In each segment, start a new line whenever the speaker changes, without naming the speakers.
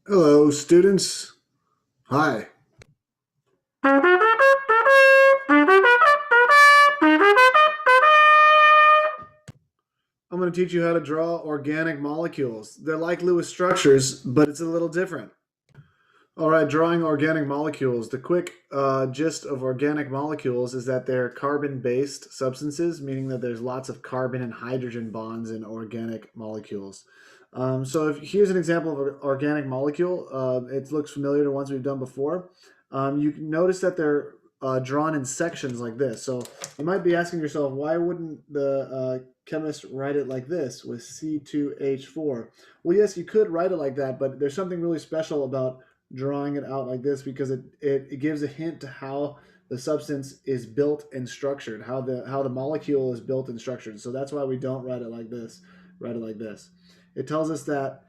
Hello, students. Hi. I'm going to teach you how to draw organic molecules. They're like Lewis structures, but it's a little different. All right, drawing organic molecules. The quick gist of organic molecules is that they're carbon-based substances, meaning that there's lots of carbon and hydrogen bonds in organic molecules. Here's an example of an organic molecule. It looks familiar to ones we've done before. You can notice that they're drawn in sections like this. So you might be asking yourself, why wouldn't the chemist write it like this with C2H4? Well, yes, you could write it like that, but there's something really special about drawing it out like this because it gives a hint to how the substance is built and structured, how the molecule is built and structured. So that's why we don't write it like this. Write it like this. It tells us that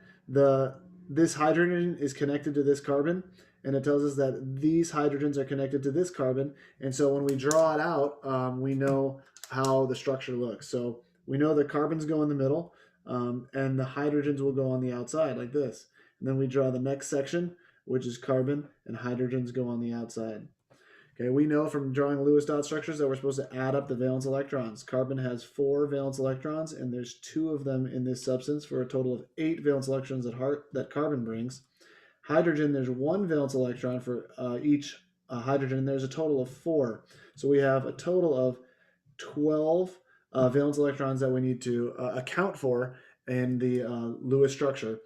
this hydrogen is connected to this carbon, and it tells us that these hydrogens are connected to this carbon. And so when we draw it out, we know how the structure looks. So we know the carbons go in the middle, and the hydrogens will go on the outside like this. And then we draw the next section, which is carbon, and hydrogens go on the outside. Okay, we know from drawing Lewis dot structures that we're supposed to add up the valence electrons. Carbon has 4 valence electrons, and there's 2 of them in this substance for a total of 8 valence electrons that carbon brings. Hydrogen, there's 1 valence electron for each hydrogen, and there's a total of 4. So we have a total of 12 valence electrons that we need to account for in the Lewis structure.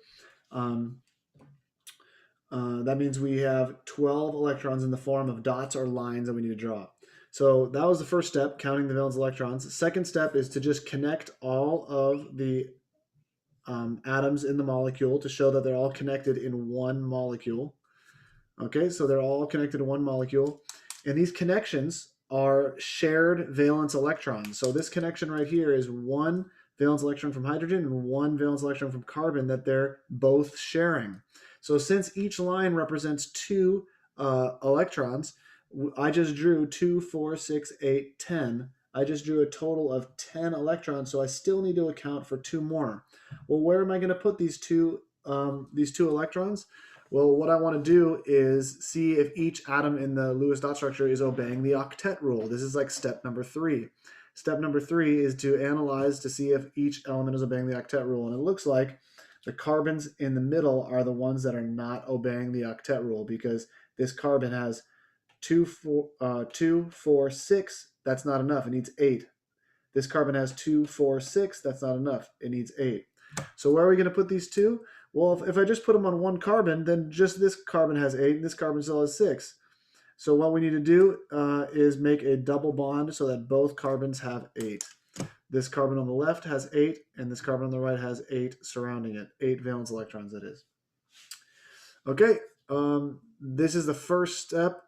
That means we have 12 electrons in the form of dots or lines that we need to draw. So that was the first step, counting the valence electrons. The second step is to just connect all of the atoms in the molecule to show that they're all connected in one molecule. Okay, so they're all connected in one molecule. And these connections are shared valence electrons. So this connection right here is 1 valence electron from hydrogen and 1 valence electron from carbon that they're both sharing. So since each line represents 2 electrons, I just drew 2, 4, 6, 8, 10. I just drew a total of 10 electrons, so I still need to account for 2 more. Well, where am I going to put these two electrons? Well, what I want to do is see if each atom in the Lewis dot structure is obeying the octet rule. This is like step number 3. Step number 3 is to analyze to see if each element is obeying the octet rule. And it looks like the carbons in the middle are the ones that are not obeying the octet rule because this carbon has 2, 4, 6. That's not enough. It needs 8. This carbon has 2, 4, 6. That's not enough. It needs 8. So where are we going to put these two? Well, if I just put them on one carbon, then just this carbon has 8 and this carbon still has 6. So what we need to do is make a double bond so that both carbons have 8. This carbon on the left has 8, and this carbon on the right has 8 surrounding it. 8 valence electrons, that is. Okay, this is the first step.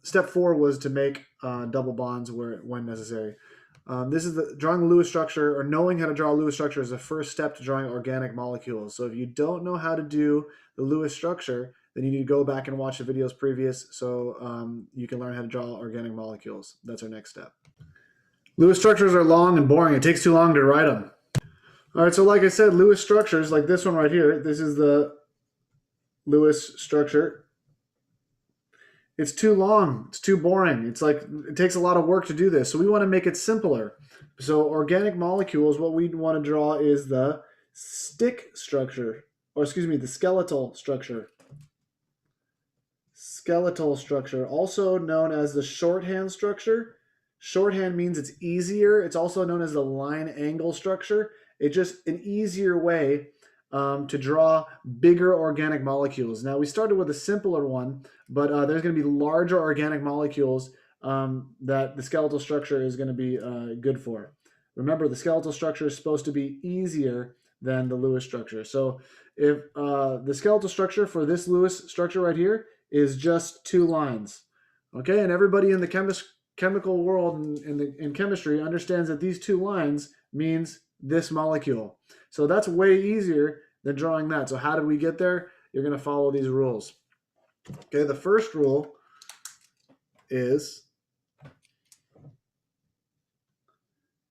Step 4 was to make double bonds when necessary. This is drawing the Lewis structure, or knowing how to draw a Lewis structure is the first step to drawing organic molecules. So if you don't know how to do the Lewis structure, then you need to go back and watch the videos previous so you can learn how to draw organic molecules. That's our next step. Lewis structures are long and boring. It takes too long to write them. All right, so like I said, Lewis structures, like this one right here, this is the Lewis structure. It's too long. It's too boring. It's like it takes a lot of work to do this. So we want to make it simpler. So organic molecules, what we want to draw is the stick structure, or excuse me, the skeletal structure. Skeletal structure, also known as the shorthand structure. Shorthand means it's easier. It's also known as the line angle structure. It's just an easier way to draw bigger organic molecules. Now, we started with a simpler one, but there's going to be larger organic molecules that the skeletal structure is going to be good for. Remember, the skeletal structure is supposed to be easier than the Lewis structure. So if the skeletal structure for this Lewis structure right here is just 2 lines, okay? And everybody in the chemical world and in chemistry understands that these 2 lines means this molecule. So that's way easier than drawing that. So how did we get there? You're going to follow these rules. Okay, the first rule is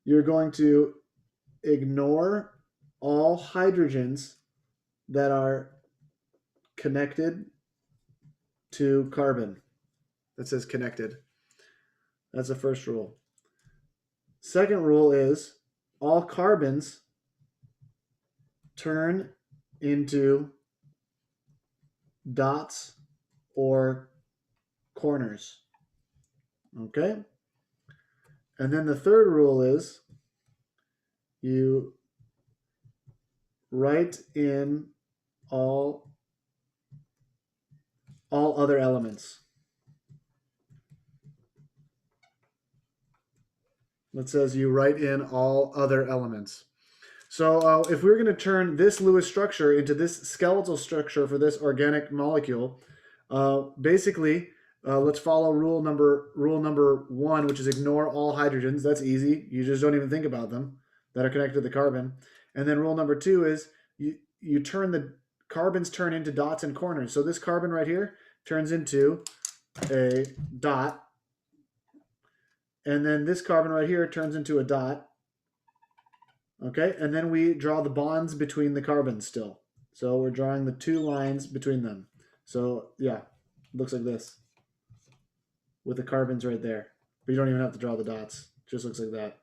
you're going to ignore all hydrogens that are connected to carbon. That says connected. That's the first rule. Second rule is all carbons turn into dots or corners. Okay? And then the third rule is you write in all other elements. It says you write in all other elements. So if we were going to turn this Lewis structure into this skeletal structure for this organic molecule, basically, let's follow rule number 1, which is ignore all hydrogens. That's easy. You just don't even think about them that are connected to the carbon. And then rule number 2 is you turn the carbons turn into dots and corners. So this carbon right here turns into a dot. And then this carbon right here turns into a dot. Okay, and then we draw the bonds between the carbons still. So we're drawing the 2 lines between them. So yeah, it looks like this with the carbons right there. But you don't even have to draw the dots. It just looks like that.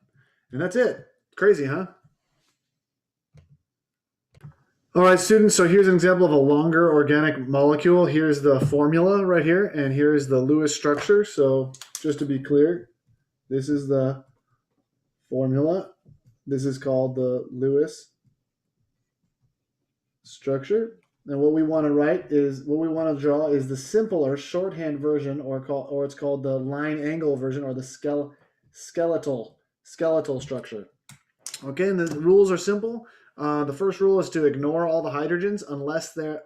And that's it. Crazy, huh? All right, students, so here's an example of a longer organic molecule. Here's the formula right here, and here's the Lewis structure. So just to be clear, this is the formula. This is called the Lewis structure. And what we want to write is, what we want to draw is the simpler shorthand version, or it's called the line angle version, or the skeletal structure. Okay, and the rules are simple. The first rule is to ignore all the hydrogens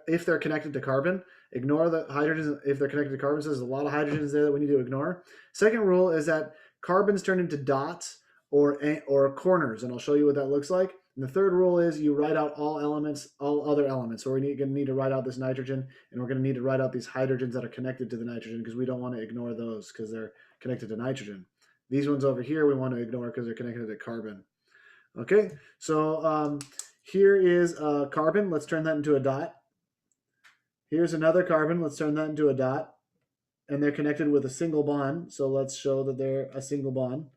if they're connected to carbon. Ignore the hydrogens if they're connected to carbon. So there's a lot of hydrogens there that we need to ignore. Second rule is that carbons turn into dots or corners, and I'll show you what that looks like. And the third rule is you write out all other elements. So we're going to need to write out this nitrogen, and we're going to need to write out these hydrogens that are connected to the nitrogen, because we don't want to ignore those because they're connected to nitrogen. These ones over here we want to ignore because they're connected to carbon. Okay, so here is a carbon. Let's turn that into a dot. Here's another carbon. Let's turn that into a dot. And they're connected with a single bond. So let's show that they're a single bond.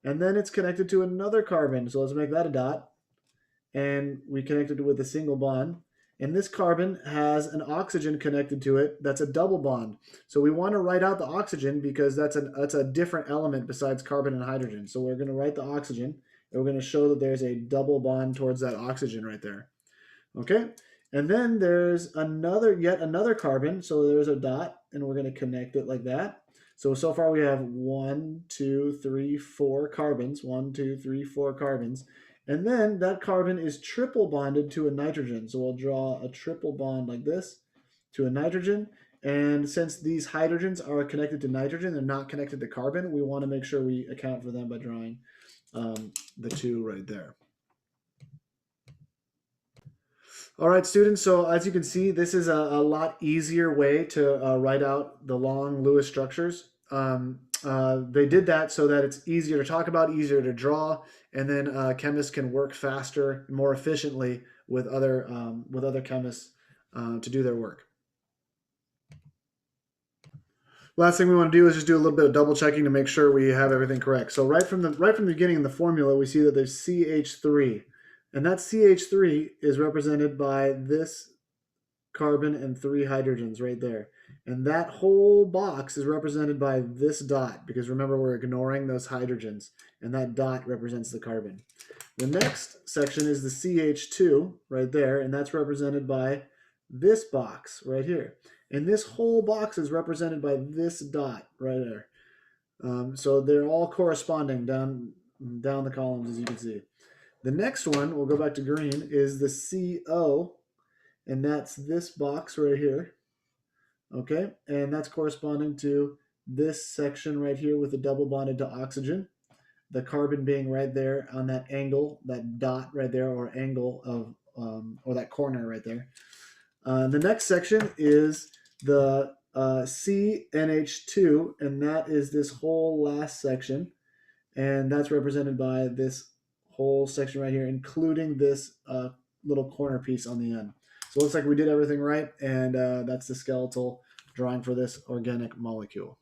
And then it's connected to another carbon. So let's make that a dot. And we connected it with a single bond. And this carbon has an oxygen connected to it. That's a double bond. So we want to write out the oxygen because that's a different element besides carbon and hydrogen. So we're going to write the oxygen. And we're going to show that there's a double bond towards that oxygen right there. Okay? And then there's yet another carbon. So there's a dot, and we're going to connect it like that. So far we have 1, 2, 3, 4 carbons. 1, 2, 3, 4 carbons. And then that carbon is triple bonded to a nitrogen. So we'll draw a triple bond like this to a nitrogen. And since these hydrogens are connected to nitrogen, they're not connected to carbon, we want to make sure we account for them by drawing the 2 right there. All right, students, so as you can see, this is a lot easier way to write out the long Lewis structures. They did that so that it's easier to talk about, easier to draw, and then chemists can work faster, more efficiently with other chemists to do their work. Last thing we want to do is just do a little bit of double checking to make sure we have everything correct. So right from the beginning in the formula, we see that there's CH3, and that CH3 is represented by this carbon and 3 hydrogens right there. And that whole box is represented by this dot, because remember, we're ignoring those hydrogens, and that dot represents the carbon. The next section is the CH2 right there, and that's represented by this box right here. And this whole box is represented by this dot right there. So they're all corresponding down the columns, as you can see. The next one, we'll go back to green, is the CO, and that's this box right here. Okay, and that's corresponding to this section right here with the double bonded to oxygen. The carbon being right there on that angle, that dot right there, or angle of, or that corner right there. The next section is the CNH2, and that is this whole last section, and that's represented by this whole section right here, including this little corner piece on the end. So it looks like we did everything right, and that's the skeletal drawing for this organic molecule.